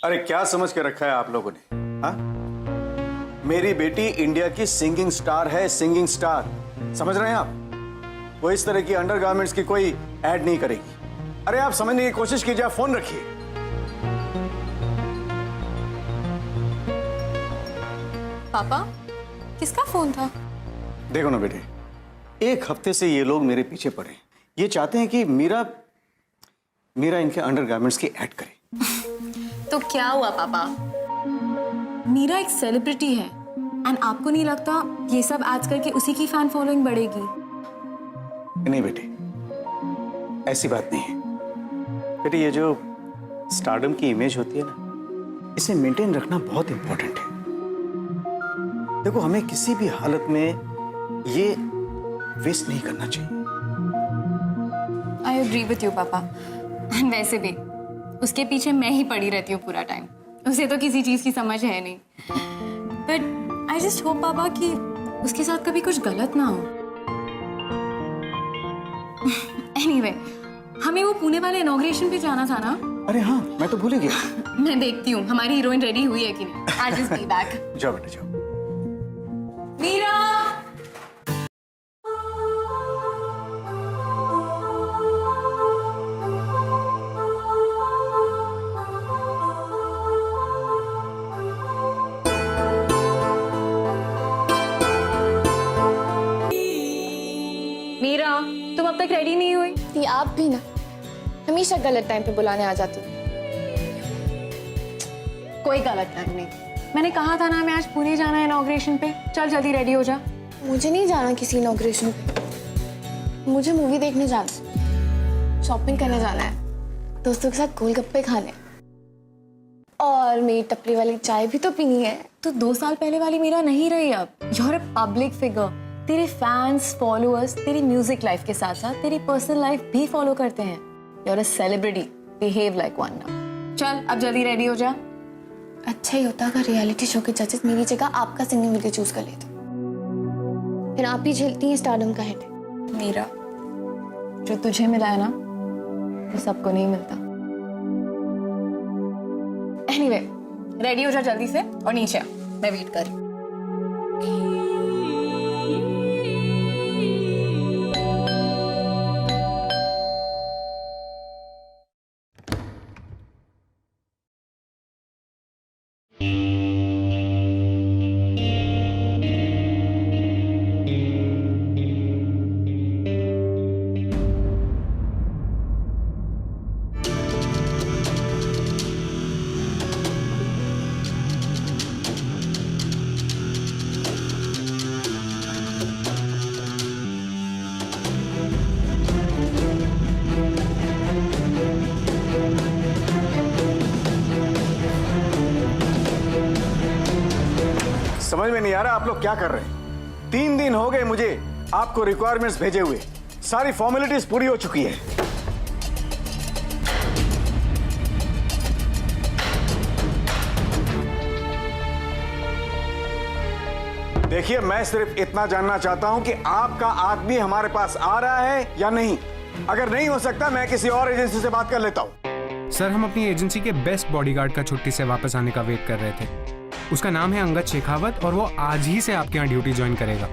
अरे क्या समझ के रखा है आप लोगों ने? हाँ, मेरी बेटी इंडिया की सिंगिंग स्टार है, सिंगिंग स्टार। समझ रहे हैं आप? वो इस तरह की अंडरगारमेंट्स की कोई ऐड नहीं करेगी। अरे आप समझने की कोशिश कीजिए, आप फोन रखिए। पापा, किसका फोन था? देखो ना बेटे, एक हफ्ते से ये लोग मेरे पीछे पड़े। ये चाहते हैं कि मीरा इनके अंडरगारमेंट्स की ऐड करे। तो क्या हुआ पापा? मीरा एक सेलिब्रिटी है एंड आपको नहीं लगता ये सब एड्स करके उसी की फैन फॉलोइंग बढ़ेगी? नहीं बेटे, ऐसी बात नहीं है। बेटे, ये जो स्टारडम की इमेज होती है ना, इसे मेंटेन रखना बहुत इंपॉर्टेंट है। देखो, हमें किसी भी हालत में ये वेस्ट नहीं करना चाहिए। आई एग्री विथ यू पापा। एंड वैसे भी उसके पीछे मैं ही पड़ी रहती हूँ पूरा टाइम। उसे तो किसी चीज की समझ है नहीं। बट आई जस्ट होप पापा कि उसके साथ कभी कुछ गलत ना हो। एनीवे, हमें वो पुणे वाले इनॉग्रेशन पे जाना था ना? अरे हाँ, मैं तो भूल ही गया। मैं देखती हूँ हमारी हीरोइन रेडी हुई है कि नहीं। I just be back. जाओ बेटा जाओ। मीरा! मीरा, तुम अब तक रेडी नहीं हुई? ये आप भी ना हमेशा गलत टाइम पे बुलाने आ जाती हो। कोई गलत टाइम नहीं। मैंने कहा था ना मैं आज पुणे जाना है इनॉग्रेशन पे। चल जल्दी रेडी हो जा। मुझे नहीं जाना किसी इनॉग्रेशन पे। मुझे मूवी देखने जाना, शॉपिंग करने जाना है, दोस्तों के साथ गोलगप्पे खाने और मेरी टपरी वाली चाय भी तो पीनी है। तो 2 साल पहले वाली मीरा नहीं रही अब। You are a public figure. तेरे फैंस, फॉलोअर्स तेरी म्यूजिक लाइफ के साथ साथ तेरी पर्सनल लाइफ भी फॉलो करते हैं। You are a celebrity, behave like one now. चल अब जल्दी रेडी हो जा। अच्छा ही होता अगर रियलिटी शो के जजेस मेरी जगह आपका सिंगिंग वीडियो चूज कर लेते। फिर आप ही झेलती हैं स्टारडम का हिट। मीरा, जो तुझे मिला है ना वो सबको नहीं मिलता। एनीवे, रेडी हो जा जल्दी से और नीचे आ, मैं वेट कर रही हूँ। समझ में नहीं आ रहा आप लोग क्या कर रहे हैं। 3 दिन हो गए मुझे आपको रिक्वायरमेंट्स भेजे हुए। सारी फॉर्मेलिटीज पूरी हो चुकी है। देखिए, मैं सिर्फ इतना जानना चाहता हूं कि आपका आदमी हमारे पास आ रहा है या नहीं। अगर नहीं हो सकता, मैं किसी और एजेंसी से बात कर लेता हूं। सर, हम अपनी एजेंसी के बेस्ट बॉडीगार्ड का छुट्टी से वापस आने का वेट कर रहे थे। उसका नाम है अंगद शेखावत और वो आज ही से आपके यहाँ ड्यूटी ज्वाइन करेगा।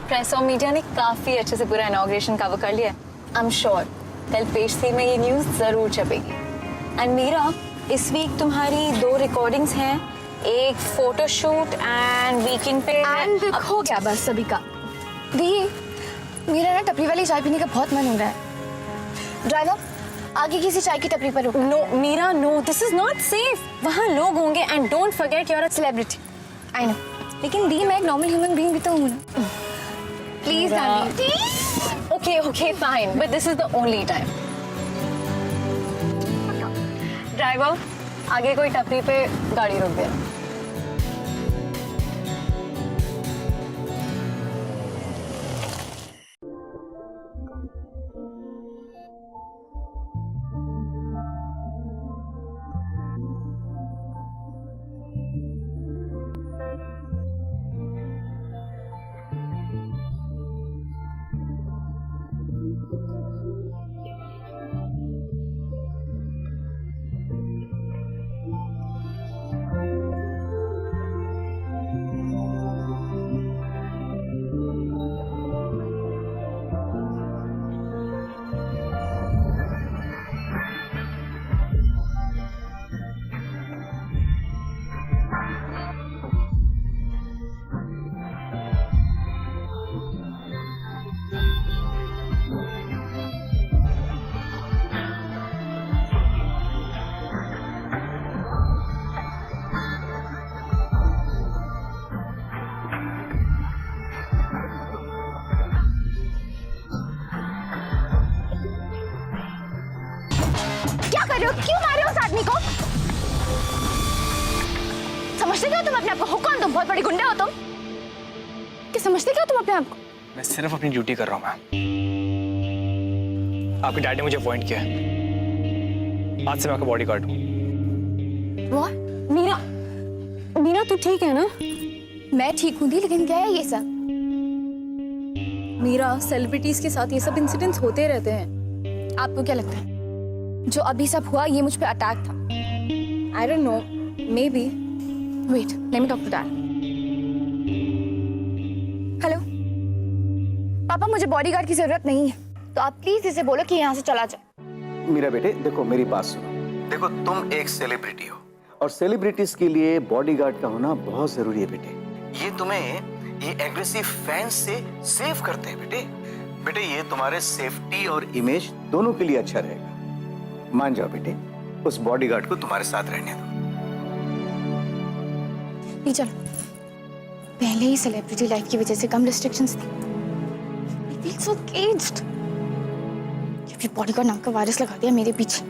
प्रेस और मीडिया ने काफी अच्छे से पूरा इनॉग्रेशन कवर कर लिया। आई एम श्योर कल पेज 3 में ये न्यूज जरूर छपेगी। एंड मीरा, इस वीक तुम्हारी 2 रिकॉर्डिंग्स हैं, एक फोटोशूट एंड वीकेंड पे। एंड हो गया बस सभी का। दी, मेरा ना टपरी वाली चाय पीने का बहुत मन हो रहा है। ड्राइवर, आगे किसी चाय की टपरी पर रुको। No Meera, no, this is not safe. वहाँ लोग होंगे and don't forget you are a celebrity. I know, लेकिन दी मैं एक नॉर्मल ह्यूमन बीइंग भी तो हूँ ना। Please the. Okay okay fine, but this is the only time. Driver, आगे कोई टपरी पे गाड़ी रोक देना। हो? क्यों मारे हो उस आदमी को? समझते क्या हो तुम अपने आप को? हो कौन तुम? बहुत बड़ी गुंडा हो तुम? क्या समझते क्या हो तुम अपने आप को? मैं सिर्फ अपनी ड्यूटी कर रहा हूँ मैम। आपके डैड ने मुझे अपॉइंट किया है। आज से मैं आपका बॉडीगार्ड हूँ। What? मीरा, मीरा तू ठीक है ना? मैं ठीक हूँ दी, लेकिन क्या है ये सब? मीरा, सेलिब्रिटीज के साथ ये सब इंसिडेंट्स होते रहते हैं। आपको क्या लगता है जो अभी सब हुआ ये मुझ पे अटैक था? I don't know, maybe. Wait, let me talk to dad. Hello पापा, मुझे बॉडीगार्ड की जरूरत नहीं है, तो आप प्लीज इसे बोलो कि यहाँ से चला जाए। मेरा बेटे देखो, मेरी बात सुनो। देखो, तुम एक सेलिब्रिटी हो और सेलिब्रिटीज के लिए बॉडीगार्ड का होना बहुत जरूरी है बेटे। ये तुम्हें ये एग्रेसिव फैंस से सेव करते हैं बेटे। बेटे ये तुम्हारे सेफ्टी और इमेज दोनों के लिए अच्छा रहेगा। मान जाओ बेटे, उस बॉडीगार्ड को तुम्हारे साथ रहने दो। नहीं चलो, पहले ही सेलिब्रिटी लाइफ की वजह से कम रिस्ट्रिक्शंस थी। I feel so caged. ये फिर बॉडीगार्ड नाम का वायरस लगा दिया मेरे पीछे।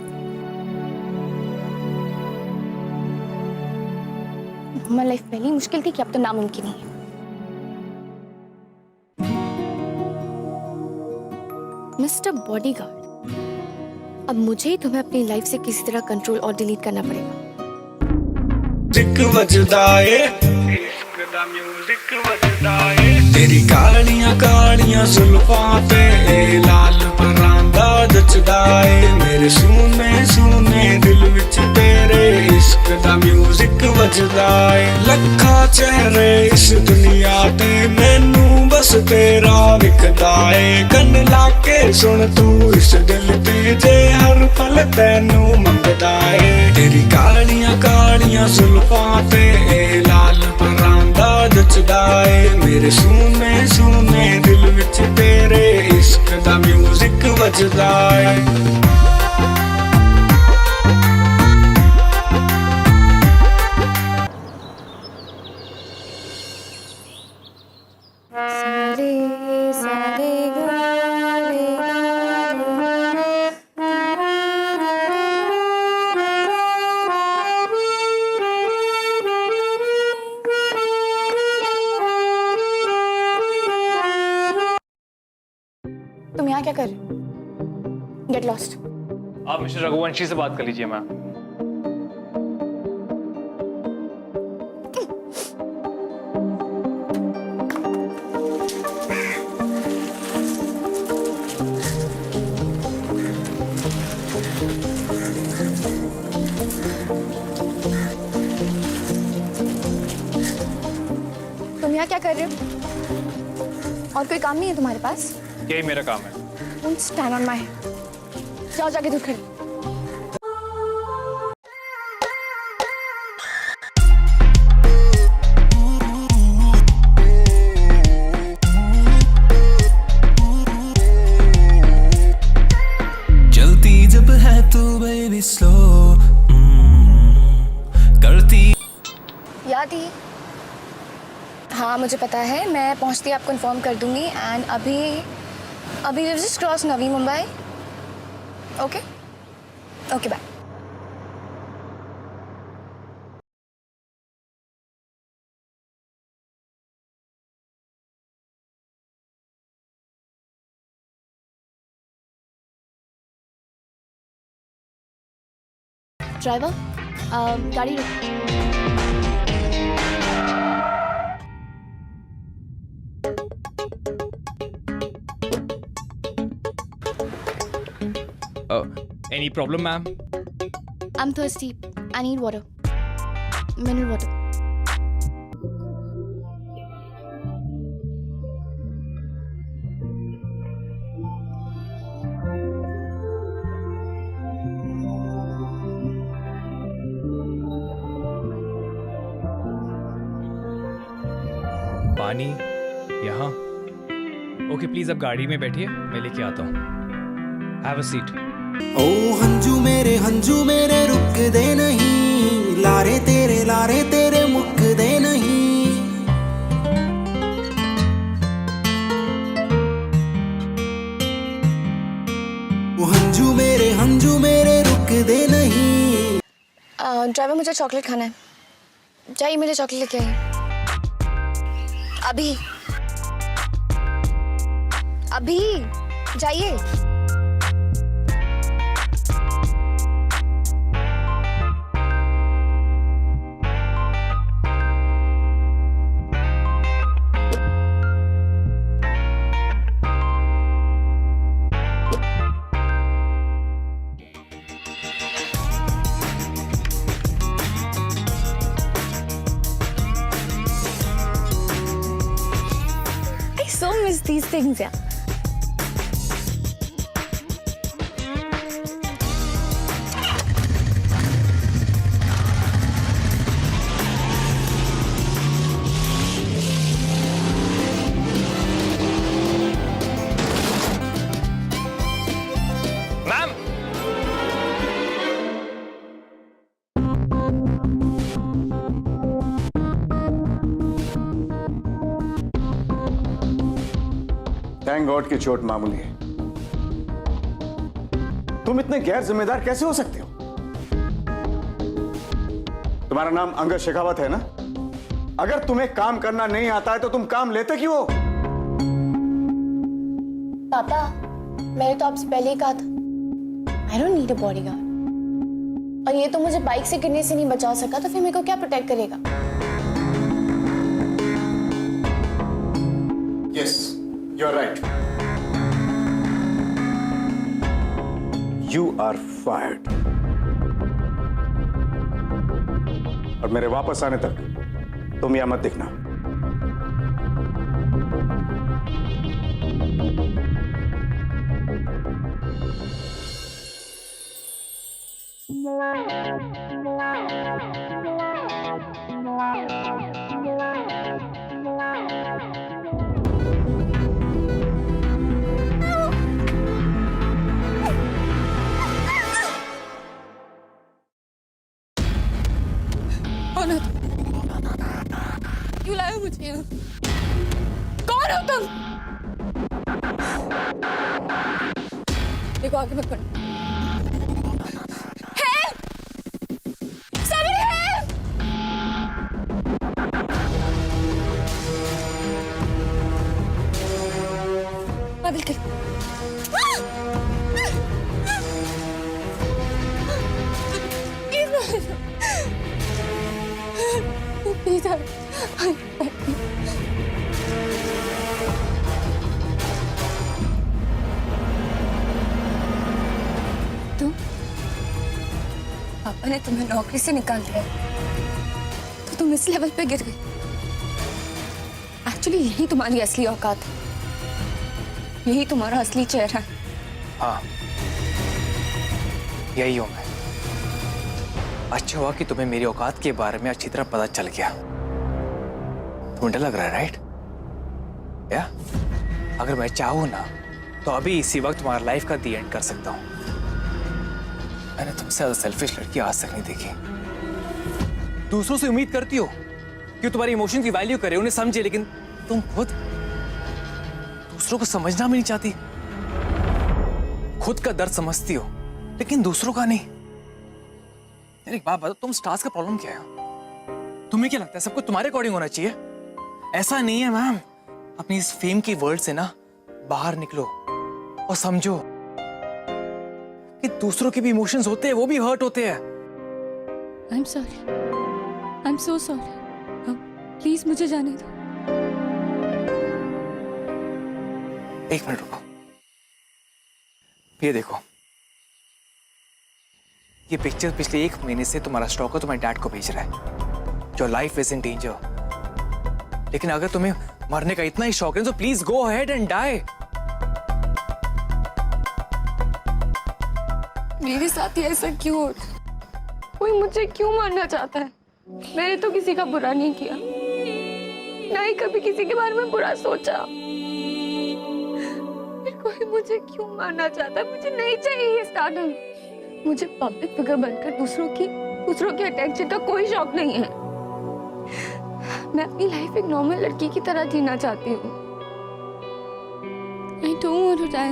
नॉर्मल लाइफ पहले ही मुश्किल थी कि अब तो नामुमकिन ही है। मिस्टर बॉडीगार्ड, अब मुझे ही तुम्हें अपनी लाइफ से किसी तरह कंट्रोल और डिलीट करना पड़ेगा। म्यूजिक वजदा ए, इश्क दा म्यूजिक वजदा ए, तेरी कालियां कालियां जुल्फां ते लाल परांदा जचदा ए, मेरे सूने सूने दिल विच तेरे इश्क दा म्यूजिक वजदा ए, लखा चेहरे इस दुनिया ते मैनू बस तेरा विकदा ए, कन लाके सुन तू इस दिल ते जे हर पल तैनू मंगदा ए, तेरी कालियां कालियां जुल्फां ते लाल परांदा जचदा ए, मेरे सूने सूने दिल विच तेरे इश्क दा म्यूजिक वजदा ए। तुम यहाँ क्या कर रहे हो? Get lost. आप मिस्टर रघुवंशी से बात कर लीजिए मैम। तुम यहाँ क्या कर रहे हो? और कोई काम नहीं है तुम्हारे पास? यही मेरा काम है। Don't stand on my head. जाओ जाके दूध खरीद। चलती जब है तू बेबी स्लो करती। याद ही? हाँ मुझे पता है, मैं पहुंचती आपको इन्फॉर्म कर दूंगी। एंड अभी just cross Navi Mumbai. Okay okay bye. Driver गाड़ी रोक। Any problem, ma'am? I'm thirsty. I need water. Mineral water. पानी यहाँ? ओके प्लीज आप गाड़ी में बैठिए, मैं लेके आता हूँ। Have a seat. ओ हंजू मेरे रुक दे नहीं, लारे तेरे मुक दे नहीं। ओ हंजू मेरे रुक दे नहीं, ड्राइवर मुझे चॉकलेट खाना है, जाइए मुझे चॉकलेट लेके आइए अभी अभी जाइए। I so miss these things, yeah. Ma'am, thank God की चोट मामूली है। तुम इतने गैर जिम्मेदार कैसे हो सकते हो? तुम्हारा नाम अंगद शेखावत है ना? अगर तुम्हें काम करना नहीं आता है तो तुम काम लेते क्यों हो? पापा, मैंने तो आपसे पहले ही कहा था I don't need a bodyguard. और ये तो मुझे बाइक से गिरने से नहीं बचा सका, तो फिर मेरे को क्या प्रोटेक्ट करेगा? Yes, you're right. You are fired. और मेरे वापस आने तक तुम यहां मत दिखना। क्यों लाए हो मुझे यहाँ? कौन हो तुम? देखो आगे मत बढ़। Help! Somebody help! I will kill. Please help. तुम, पापा ने तुम्हें नौकरी से निकाल दिया तो तुम इस लेवल पे गिर गई। एक्चुअली यही तुम्हारी असली औकात है, यही तुम्हारा असली चेहरा है। हाँ, यही हूं मैं। अच्छा हुआ कि तुम्हें मेरी औकात के बारे में अच्छी तरह पता चल गया। तुम्हें डर लग रहा है, राइट? या अगर मैं चाहूं ना तो अभी इसी वक्त तुम्हारा लाइफ का दी एंड कर सकता हूं। मैंने तुमसे ज्यादा सेल्फिश लड़की आज तक नहीं देखी। दूसरों से उम्मीद करती हो कि तुम्हारी इमोशन की वैल्यू करे, उन्हें समझे, लेकिन तुम खुद दूसरों को समझना भी नहीं चाहती। खुद का दर्द समझती हो लेकिन दूसरों का नहीं। एक बात बताओ, तुम स्टार्स का प्रॉब्लम क्या है? तुम्हें क्या लगता है सब कुछ तुम्हारे अकॉर्डिंग होना चाहिए? ऐसा नहीं है मैम। अपनी इस फेम की वर्ल्ड से ना बाहर निकलो और समझो कि दूसरों के भी इमोशंस होते हैं, वो भी हर्ट होते हैं। I'm sorry. I'm so sorry. Please मुझे जाने दो। एक मिनट रुको, ये देखो, ये पिक्चर पिछले 1 महीने से तुम्हारा स्टॉकर तुम्हारे डैड को भेज रहा है। Your life is in danger. लेकिन अगर तुम्हें मरने का इतना ही शौक है तो please go ahead and die. मेरे साथ ही ऐसा क्यों होता है? कोई मुझे क्यों मारना चाहता है? मैंने तो किसी का बुरा नहीं किया, ना ही कभी किसी के बारे में बुरा सोचा। फिर कोई मुझे क्यों मारना चाहता है? मुझे नहीं चाहिए ये स्टारडम। मुझे पब्लिक फिगर बनकर दूसरों के अटेंशन का कोई शौक नहीं है। मैं अपनी लाइफ एक नॉर्मल लड़की की तरह जीना चाहती हूँ। I don't want to die,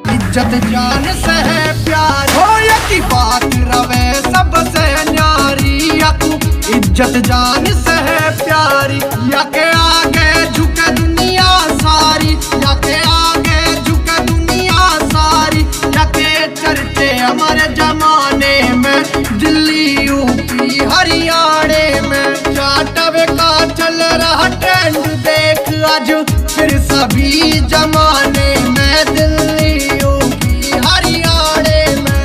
Angad. इज्जत जान से है प्यार हो की बात रवे सबसे न्यारी या तू इज्जत जान से है प्यारी या के आगे झुके दुनिया सारी या के आगे झुके दुनिया सारी या के चर्चे हमारे जमाने में दिल्ली यूपी हरियाणा में चाटवे का चल रहा ट्रेंड देख आज फिर सभी जमाने में दिल्ली यूपी हरियाणा में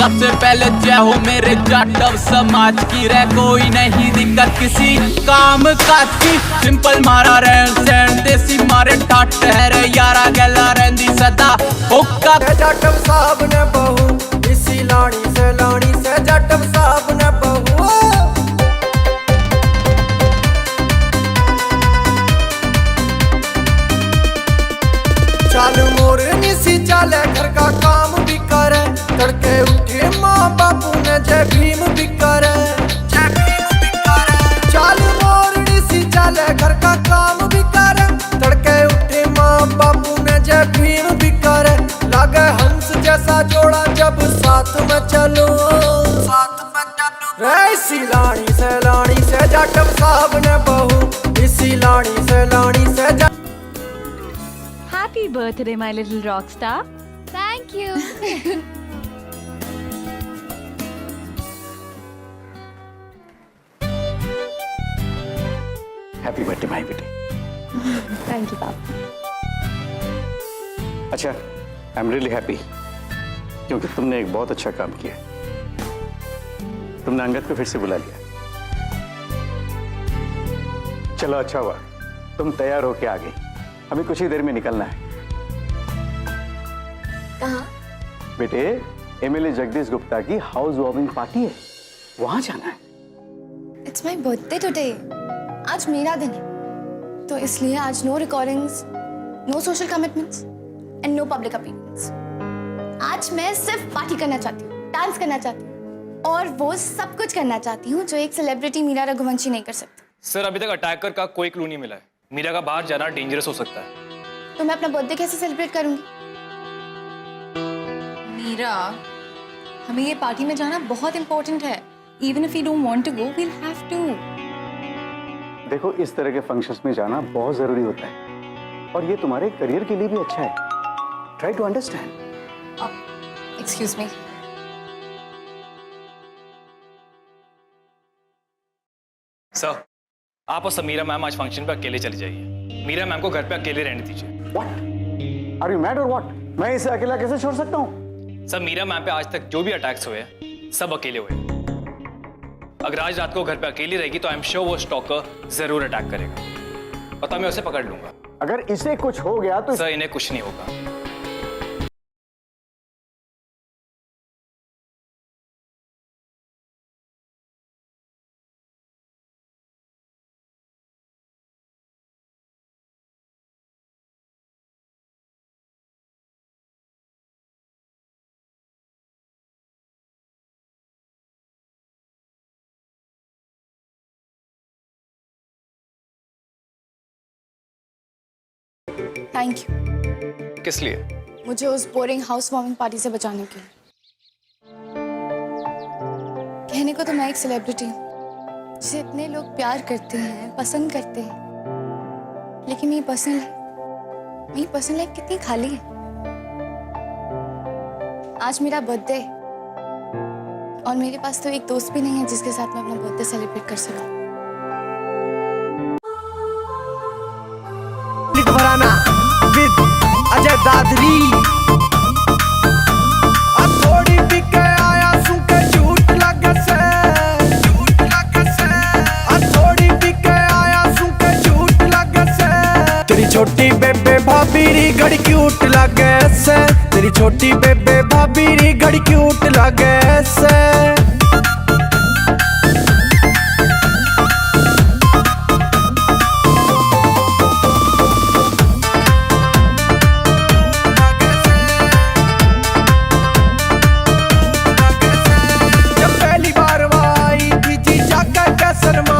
सबसे पहले जय हो मेरे जाटव समाज की रे कोई नहीं दिक्कत किसी काम काज की सिंपल मारा रहन सहन देसी मारे ठाट है रे यारा गैला रहंदी सदा हुक्का जाटव साहब ने बहू इसी लाड़ी से जाटव साहब ने बहू चालू मोरनी सी चाले घर का काम भी करे तड़के उठे माँ बापू ने जय भीम भी करे चालू मोरनी सी चाले घर का काम भी करे तड़के उठे माँ बापू ने जय भीम भी करे लगे हंस जैसा जोड़ा जब साथ में चलो इसी लाड़ी से जाटव साहब ने बहू इसी लाड़ी से Happy birthday, my little rock star. Thank you. Happy birthday my बेटे। Thank you, पापा। अच्छा, आई एम रियली हैप्पी क्योंकि तुमने एक बहुत अच्छा काम किया। तुमने अंगद को फिर से बुला लिया। चलो अच्छा हुआ, तुम तैयार होके आ गई। हमें कुछ ही देर में निकलना है। कहाँ? बेटे, एमएलए जगदीश गुप्ता की हाउस वार्मिंग पार्टी है, वहां जाना है। It's my birthday today. आज मेरा दिन है, तो इसलिए आज no recordings, no social commitments and no public appearance. आज मैं सिर्फ पार्टी करना चाहती हूँ, डांस करना चाहती हूँ और वो सब कुछ करना चाहती हूँ जो एक सेलिब्रिटी मीरा रघुवंशी नहीं कर सकती। सर अभी तक अटैकर का कोई क्लू नहीं मिला है। मीरा का बाहर जाना डेंजरस हो सकता है। तो मैं अपना बर्थडे कैसे सेलिब्रेट करूंगी? मीरा, हमें ये पार्टी में जाना बहुत इंपॉर्टेंट है। Even if we don't want to go, we'll have to. देखो, इस तरह के फंक्शंस में जाना बहुत जरूरी होता है और ये तुम्हारे करियर के लिए भी अच्छा है। Try to understand. Excuse me. Sir, आप और समीरा मैम आज फंक्शन पे अकेले चली जाइए। मीरा मैम को घर पे अकेले रहने दीजिए। What? Are you mad or what? मैं इसे अकेला कैसे छोड़ सकता हूँ? सर, मीरा मैम पे आज तक जो भी अटैक्स हुए हैं, सब अकेले हुए हैं। अगर आज रात को घर पे अकेली रहेगी तो आई एम श्योर वो स्टॉकर जरूर अटैक करेगा और तब मैं उसे पकड़ लूंगा। अगर इसे कुछ हो गया तो सर, इन्हें कुछ नहीं होगा। थैंक यू किस लिए? मुझे उस बोरिंग हाउस वार्मिंग पार्टी से बचाने के लिए। कहने को तो मैं एक सेलिब्रिटी हूँ जिसे इतने लोग प्यार करते हैं, पसंद करते हैं, लेकिन मेरी पर्सनल लाइफ कितनी खाली है। आज मेरा बर्थडे और मेरे पास तो एक दोस्त भी नहीं है जिसके साथ मैं अपना बर्थडे सेलिब्रेट कर सकूं। अजय दादरी थोड़ी भी के आया सुके झूठ लगे से थोड़ी भी के आया सुके झूठ लगे से तेरी छोटी बेबे भाभी री घड़ी क्यूट लगे से तेरी छोटी बेबे भाभी री घड़ी क्यूट लगे से शर्मा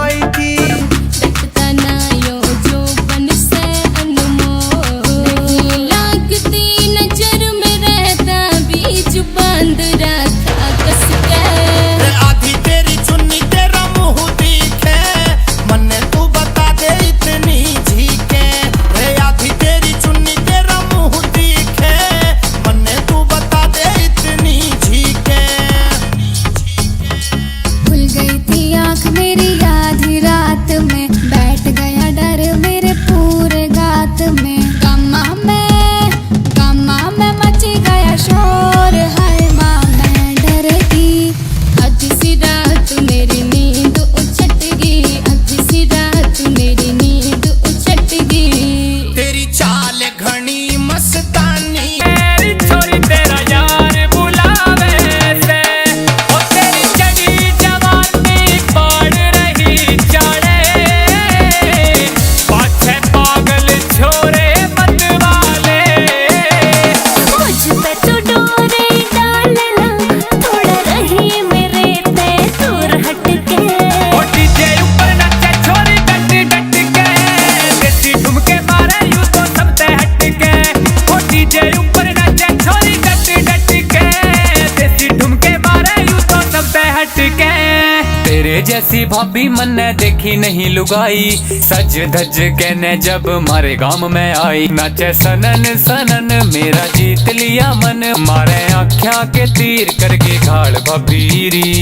जैसी भाभी मन्ने देखी नहीं लुगाई, सज धज कहने जब मारे गांव में आई, नाचे सनन सनन मेरा जीत लिया मन, मारे आँखियां के तीर करके घाड़ भबीरी।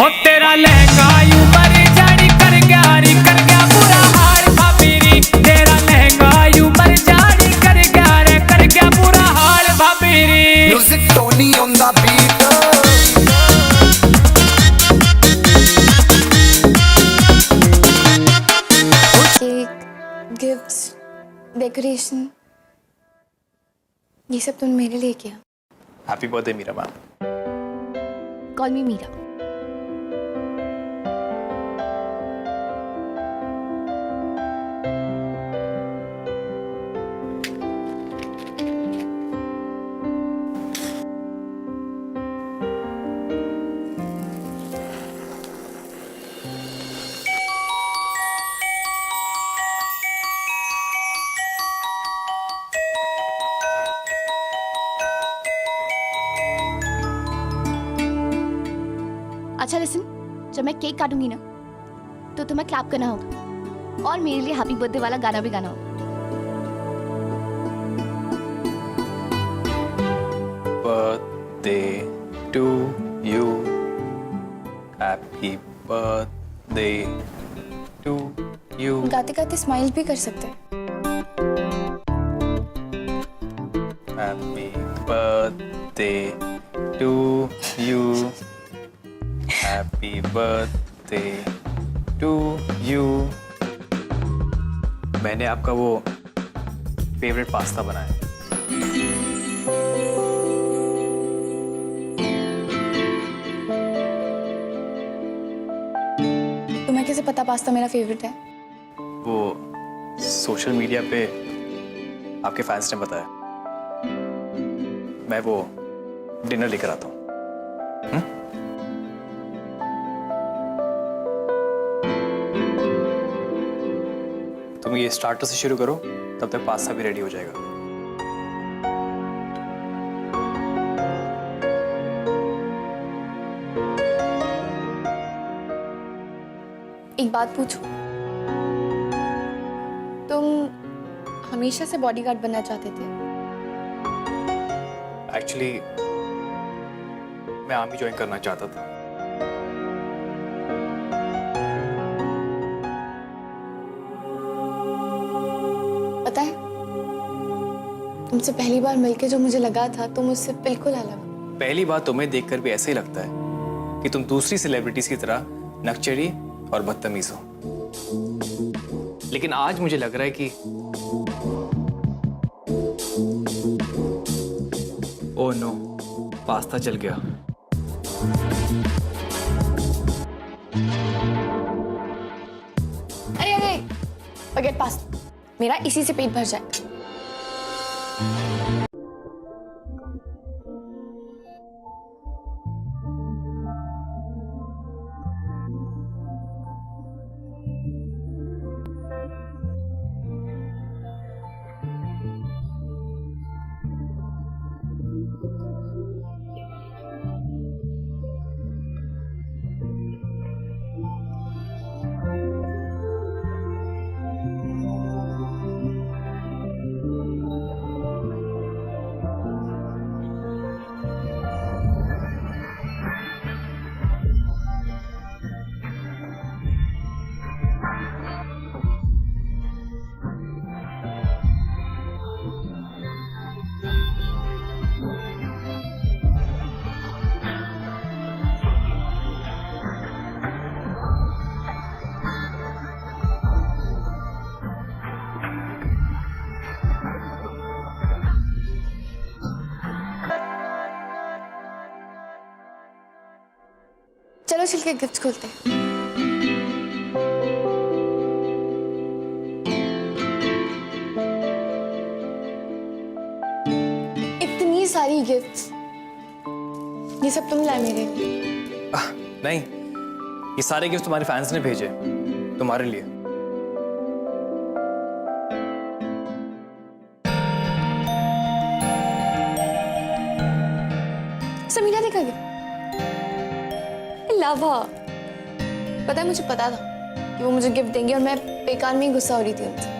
हो तेरा लहंगा यूं पर जारी कर गया बुरा हाल भबीरी, तेरा लहंगा यूं पर जारी कर गया बुरा हाल भबीरी। Music Tony on the beat. Cake, gifts, decoration, ये सब तुमने मेरे लिए किया। Happy birthday Meera ma'am. Call me Meera. अच्छा लिसन, जब मैं केक काटूंगी ना तो तुम्हें क्लैप करना होगा और मेरे लिए हैप्पी बर्थडे वाला गाना भी गाना होगा। Birthday to you, happy birthday to you. गाते गाते स्माइल भी कर सकते हैं। Happy birthday to you, happy birthday to you. मैंने आपका वो फेवरेट पास्ता बनाया। तुम्हें कैसे पता पास्ता मेरा फेवरेट है? वो सोशल मीडिया पे आपके फैंस ने बताया। मैं वो डिनर लेकर आता हूँ। तुम ये स्टार्टर से शुरू करो, तब तक पास्ता भी रेडी हो जाएगा। एक बात पूछूं? तुम हमेशा से बॉडीगार्ड बनना चाहते थे? एक्चुअली मैं आर्मी ज्वाइन करना चाहता था। पता है, तुमसे पहली बार मिलके जो मुझे लगा था तुम मुझसे बिल्कुल अलग हो। पहली बार तुम्हें देखकर भी ऐसे ही लगता है कि तुम दूसरी सेलिब्रिटीज की तरह नकचड़ी और बदतमीज हो, लेकिन आज मुझे लग रहा है कि ओह नो, पास्ता जल गया। अरे अरे, फॉरगेट पास्ता, मेरा इसी से पेट भर जाएगा। चलो चल के गिफ्ट खोलते हैं। इतनी सारी गिफ्ट्स, ये सब तुम लाए मेरे लिए? नहीं, ये सारे गिफ्ट तुम्हारे फैंस ने भेजे तुम्हारे लिए। समीरा देखा गया? लाभा, पता है, मुझे पता था कि वो मुझे गिफ्ट देंगे और मैं बेकार में ही गुस्सा हो रही थी उनसे।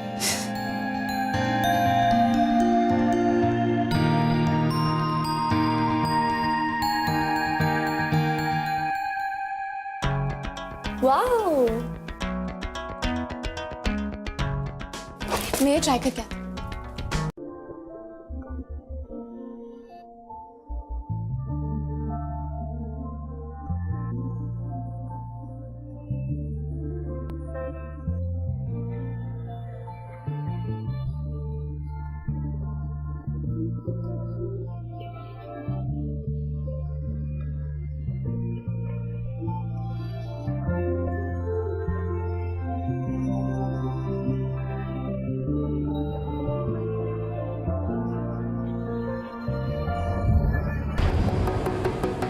वाओ, मैं ये ट्राई करके आती हूँ।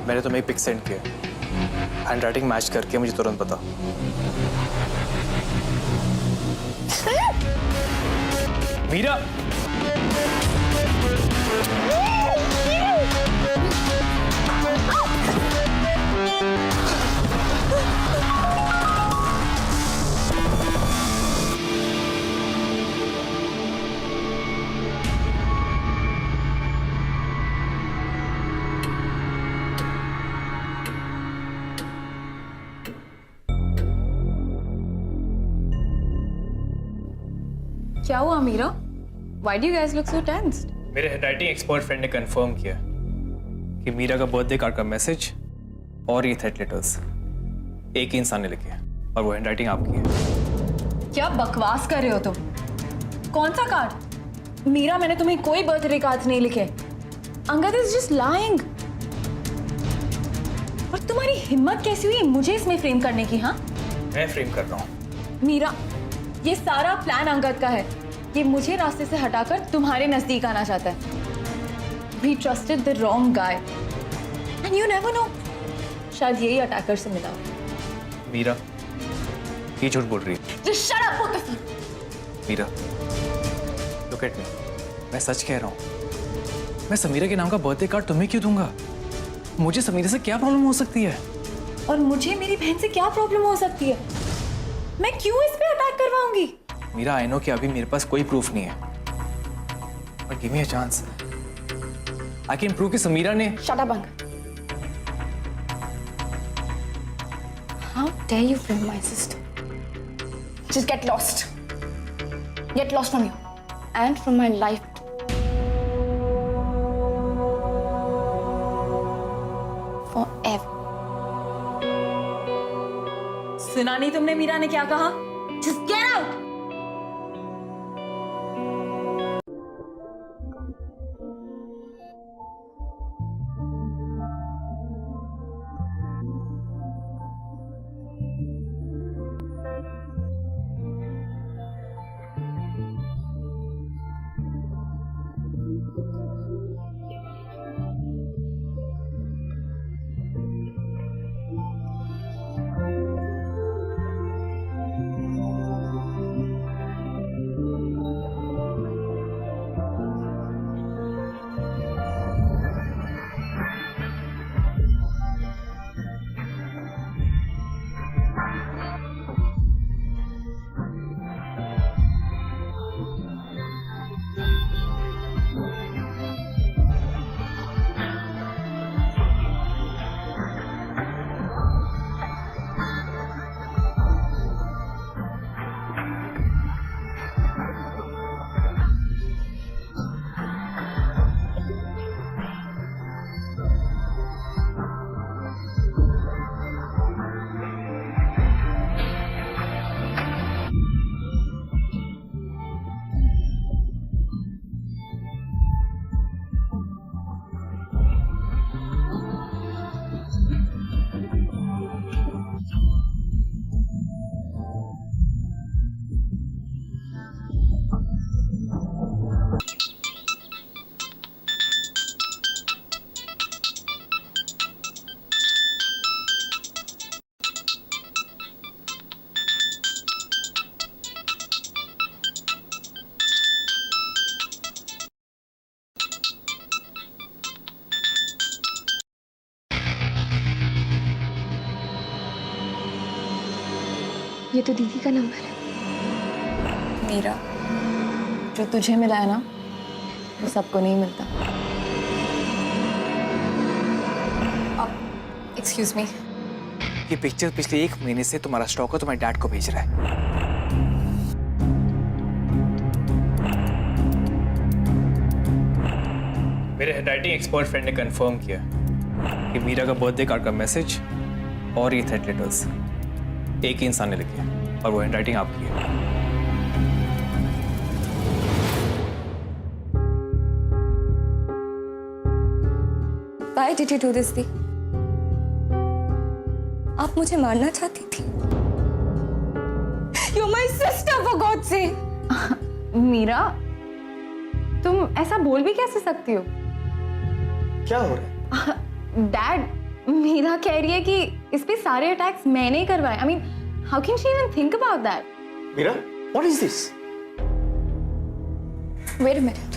मैंने तुम्हें एक पिक सेंड किया, हैंड राइटिंग मैच करके मुझे तुरंत बता। मीरा, क्या हुआ Meera? Why do you guys look so tensed? मेरे हैंड राइटिंग एक्सपर्ट फ्रेंड ने कंफर्म किया कि मीरा का बर्थडे कार्ड का मैसेज और ये थ्रेट लेटर्स एक ही इंसान ने लिखे और वो हैंड राइटिंग आपकी है। क्या बकवास कर रहे हो तुम? कौन सा कार्ड? मीरा, मैंने तुम्हें कोई बर्थडे कार्ड नहीं लिखे। Angad is just lying. और तुम्हारी हिम्मत कैसी हुई मुझे इसमें फ्रेम करने की? हाँ, मैं फ्रेम कर रहा हूँ। मीरा, ये सारा प्लान अंगद का है। ये मुझे रास्ते से हटाकर तुम्हारे नजदीक आना चाहता है। We trusted the wrong guy. And you never know. शायद यही अटैकर से मिला। मीरा, ये झूठ बोल रही है। Just shut up, both of you. Meera, look at me. मैं सच कह रहा हूँ। मैं समीरा के नाम का बर्थडे कार्ड तुम्हें क्यों दूंगा? मुझे समीरा से क्या प्रॉब्लम हो सकती है? और मुझे मेरी बहन से क्या प्रॉब्लम हो सकती है? मैं क्यों इस पे अटैक करवाऊंगी? मीरा, आई नो कि अभी मेरे पास कोई प्रूफ नहीं है, but give me a chance. I can prove कि समीरा ने। Shut up, Angad. How dare you frame my sister? Just get lost. Get lost from here and from my life. Forever. सुना नहीं तुमने मीरा ने क्या कहा? Just get out. ये तो दीदी का नंबर है। मीरा, जो तुझे मिला है ना, वो सबको नहीं मिलता। Excuse me. ये पिक्चर पिछले 1 महीने से तुम्हारा स्टॉकर तुम्हारे डैड को भेज रहा है। मेरे हैंडराइटिंग एक्सपर्ट फ्रेंड ने कंफर्म किया कि मीरा का बर्थडे कार्ड का मैसेज और ये थ्रेड लेटर्स एक ही इंसान ने लिखे हैं और वो हैंडराइटिंग आपकी है। Why did you do this, दी? आप मुझे मारना चाहती थी। You're my sister, for God's sake. Meera, तुम ऐसा बोल भी कैसे सकती हो? क्या हो रहा है? डैड, मीरा कह रही है कि इस पे सारे अटैक्स मैंने ही करवाए। I mean, how can she even think about that? Meera, what is this? Wait a minute.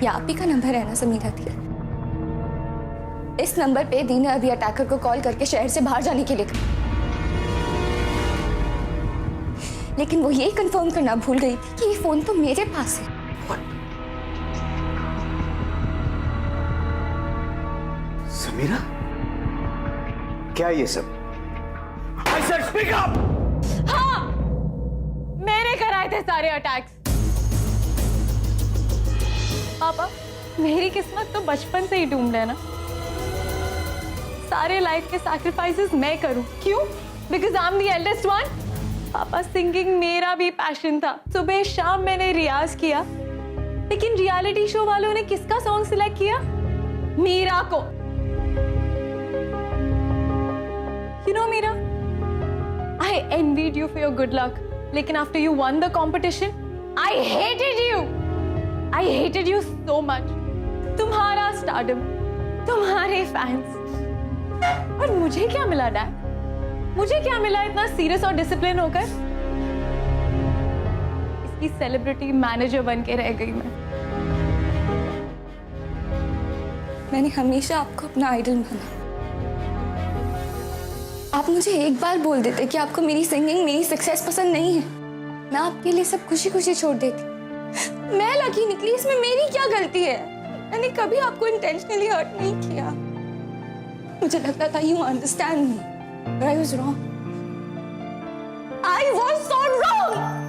ये आप ही का नंबर है ना समीरा दी? इस नंबर पे दी ने अभी अटैकर को कॉल करके शहर से बाहर जाने के लिए कहा। लेकिन वो ये कंफर्म करना भूल गई थी कि ये फोन तो मेरे पास है। समीरा, क्या ये सब? I said speak up! हाँ, मैंने कराए थे सारे अटैक्स। पापा, मेरी किस्मत तो बचपन से ही डूम्ड है ना। सारे लाइफ के सैक्रिफाइसेस मैं करूं। क्यों? Because I am the eldest one. पापा, सिंगिंग मेरा भी पैशन था। सुबह शाम मैंने रियाज किया, लेकिन रियलिटी शो वालों ने किसका सॉन्ग सिलेक्ट किया? मीरा को। You know Meera, I envied you for your good luck, लेकिन after you won the competition, I hated you. I hated you so much. तुम्हारा स्टारडम, तुम्हारे फैंस, और मुझे क्या मिला डैड? मुझे क्या मिला इतना सीरियस और डिसिप्लिन होकर? इसकी सेलिब्रिटी मैनेजर बन के रह गई मैं। मैंने हमेशा आपको अपना आइडल माना। आप मुझे एक बार बोल देते कि आपको मेरी सिंगिंग, मेरी सक्सेस पसंद नहीं है, मैं आपके लिए सब खुशी खुशी छोड़ देती। मैं लकी निकली, इसमें मेरी क्या गलती है? मैंने कभी आपको इंटेंशनली हर्ट नहीं किया। मुझे लगता था you understand me, but I was wrong. I was so wrong.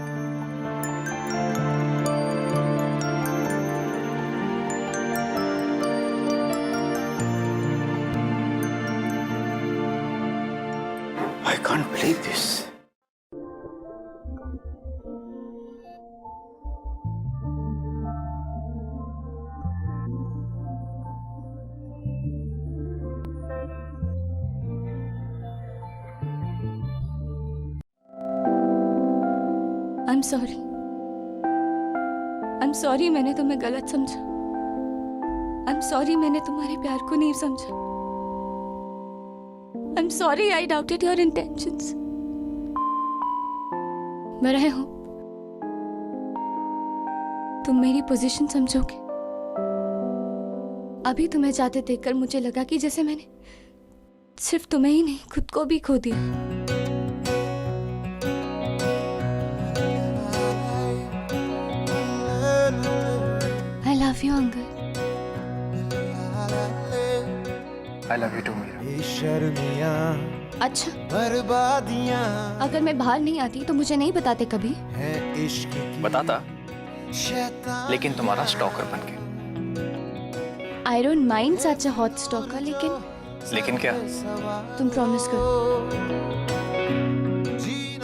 I can't believe this. I'm sorry. I'm sorry मैंने तुम्हें गलत समझा। I'm sorry मैंने तुम्हारे प्यार को नहीं समझा। I'm sorry I doubted your intentions. But I hope तुम मेरी पोजीशन समझोगे। अभी तुम्हें जाते देखकर मुझे लगा कि जैसे मैंने सिर्फ तुम्हें ही नहीं, खुद को भी खो दिया। I love you, Angad. I love you too, Meera. शर्मियां अच्छा, बर्बादियां अगर मैं बाहर नहीं आती तो मुझे नहीं बताते कभी? है इश्क की बताता, शैतान लेकिन तुम्हारा स्टॉकर बन के। I don't mind such a hot stalker, लेकिन क्या? तुम प्रॉमिस करो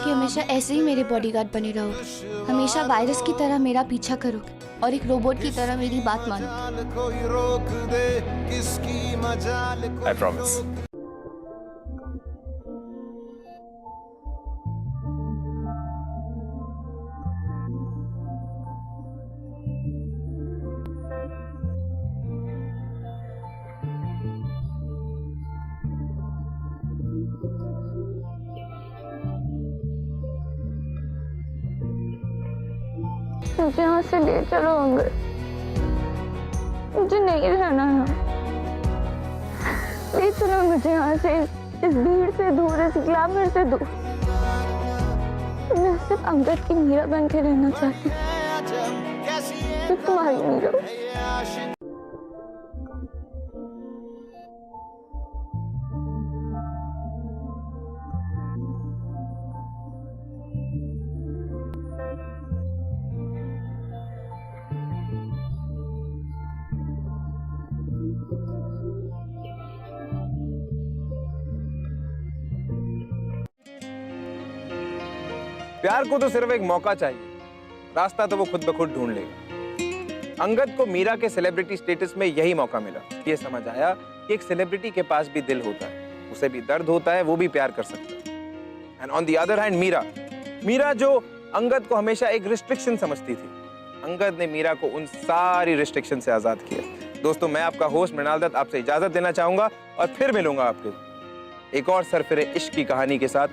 कि हमेशा ऐसे ही मेरे बॉडीगार्ड बने रहोगे, हमेशा वायरस की तरह मेरा पीछा करोगे और एक रोबोट की तरह मेरी बात मानोगे। कोई रोक दे किसकी मजाल को I promise. मुझे यहाँ से ले चलो अंकल, मुझे नहीं रहना यहाँ। ले चलो मुझे यहाँ से, इस भीड़ से दूर, इस ग्लैमर से दूर। मैं सिर्फ अंगद की मीरा बन के रहना चाहती हूँ, तो तुम्हारी मीरा। प्यार को तो सिर्फ एक मौका चाहिए, रास्ता तो वो खुद ब खुद ढूंढ लेगा। अंगद को मीरा के सेलिब्रिटी स्टेटस में यही मौका मिला। ये समझ आया कि एक सेलिब्रिटी के पास भी दिल होता है, उसे भी दर्द होता है, वो भी प्यार कर सकता है। And on the other hand Meera जो अंगद को हमेशा एक रिस्ट्रिक्शन समझती थी, अंगद ने मीरा को उन सारी रिस्ट्रिक्शन से आजाद किया। दोस्तों, मैं आपका होस्ट मृणाल दत्त आपसे इजाजत लेना चाहूंगा और फिर मिलूंगा आपके एक और सरफिरे इश्क की कहानी के साथ